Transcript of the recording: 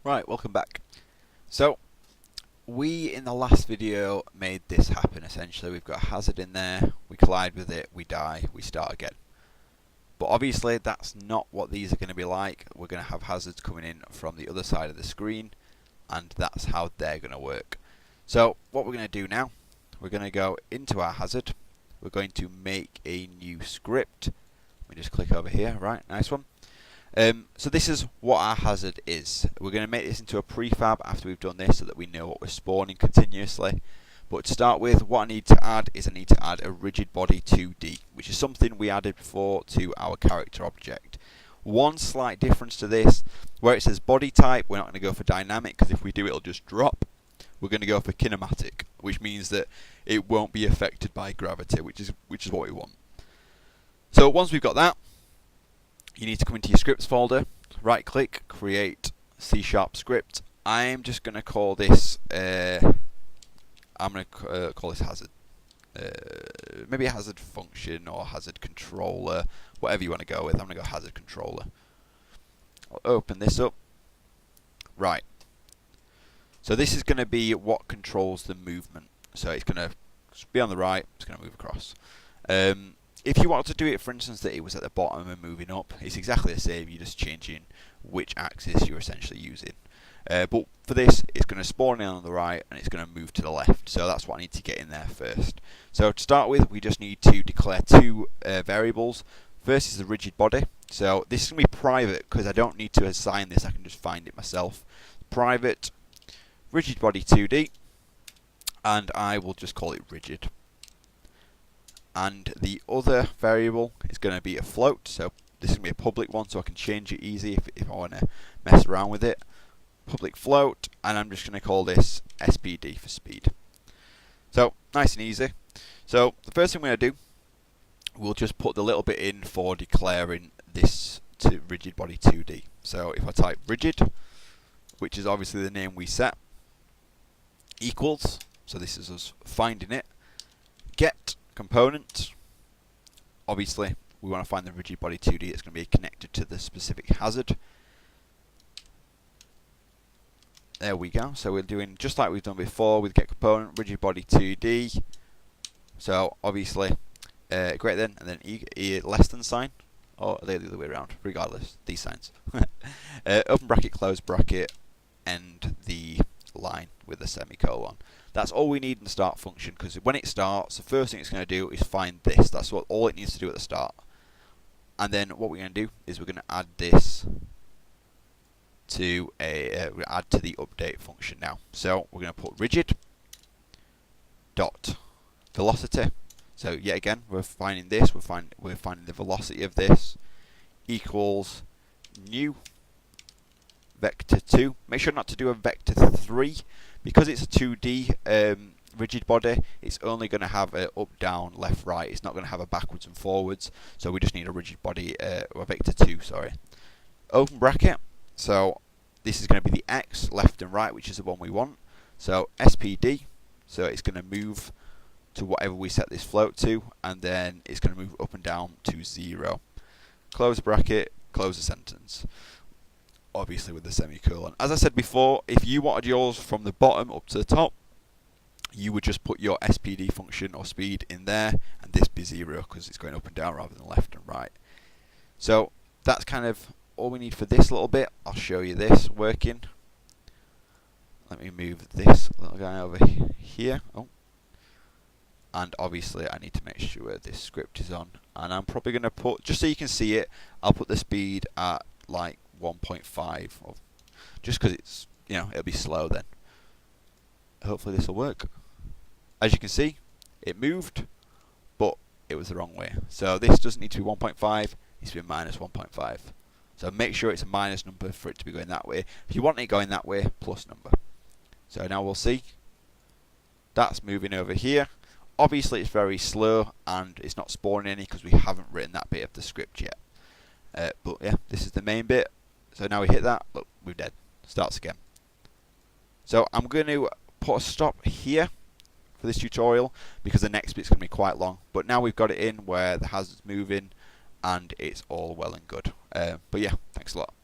Right, welcome back. So, we in the last video made this happen essentially. We've got a hazard in there, we collide with it, we die, we start again. But obviously that's not what these are going to be like. We're going to have hazards coming in from the other side of the screen, and that's how they're going to work. So, what we're going to do now, we're going to go into our hazard, we're going to make a new script. Let me just click over here, right, nice one. So this is what our hazard is. We're going to make this into a prefab after we've done this so that we know what we're spawning continuously. But to start with, what I need to add is I need to add a rigid body 2D, which is something we added before to our character object. One slight difference to this, where it says body type, we're not going to go for dynamic, because if we do it'll just drop. We're going to go for kinematic, which means that it won't be affected by gravity, which is what we want. So once we've got that, you need to come into your scripts folder, right click, create C# script. I'm just going to call this, I'm going to call this hazard. Maybe a hazard function or hazard controller, whatever you want to go with. I'm going to go hazard controller. I'll open this up. Right. So this is going to be what controls the movement. So it's going to be on the right, it's going to move across. If you want to do it, for instance, that it was at the bottom and moving up, it's exactly the same. You're just changing which axis you're essentially using. But for this, it's going to spawn in on the right and it's going to move to the left. So that's what I need to get in there first. So to start with, we just need to declare two variables. First is the rigid body. So this is going to be private because I don't need to assign this. I can just find it myself. Private rigid body 2D, and I will just call it rigid. And the other variable is going to be a float, so this is going to be a public one, so I can change it easy if I want to mess around with it. Public float, and I'm just going to call this SPD for speed. So, nice and easy. So, the first thing we're going to do, we'll just put the little bit in for declaring this to rigid body 2D. So, if I type rigid, which is obviously the name we set, equals, so this is us finding it, get component. Obviously, we want to find the rigid body 2D that's going to be connected to the specific hazard. There we go. So we're doing just like we've done before with get component, rigid body 2D. So obviously, greater than, and then e less than sign, or the other way around. Regardless, these signs. Open bracket, close bracket, end the line with a semicolon. That's all we need in the start function, because when it starts, the first thing it's going to do is find this. That's all it needs to do at the start. And then what we're going to do is we're going to add this to add to the update function now. So we're going to put rigid dot velocity. So yet again, we're finding this. We're finding the velocity of this equals new vector 2. Make sure not to do a vector 3. Because it's a 2D rigid body, it's only going to have a up, down, left, right. It's not going to have a backwards and forwards. So we just need a rigid body, or vector 2, sorry. Open bracket. So this is going to be the X, left and right, which is the one we want. So SPD. So it's going to move to whatever we set this float to, and then it's going to move up and down to 0. Close the bracket, close the sentence. Obviously with the semicolon. As I said before, if you wanted yours from the bottom up to the top, you would just put your SPD function or speed in there, and this be 0 because it's going up and down rather than left and right. So that's kind of all we need for this little bit. I'll show you this working. Let me move this little guy over here. Oh. And obviously I need to make sure this script is on, and I'm probably going to put, just so you can see it, I'll put the speed at like 1.5, just because it's, it'll be slow then. Hopefully this will work. As you can see, it moved, but it was the wrong way. So this doesn't need to be 1.5, it needs to be minus 1.5. So make sure it's a minus number for it to be going that way. If you want it going that way, plus number. So now we'll see. That's moving over here. Obviously it's very slow and it's not spawning any because we haven't written that bit of the script yet. But yeah, this is the main bit. So now we hit that, look, we're dead. Starts again. So I'm going to put a stop here for this tutorial because the next bit's going to be quite long. But now we've got it in where the hazard's moving and it's all well and good. But yeah, thanks a lot.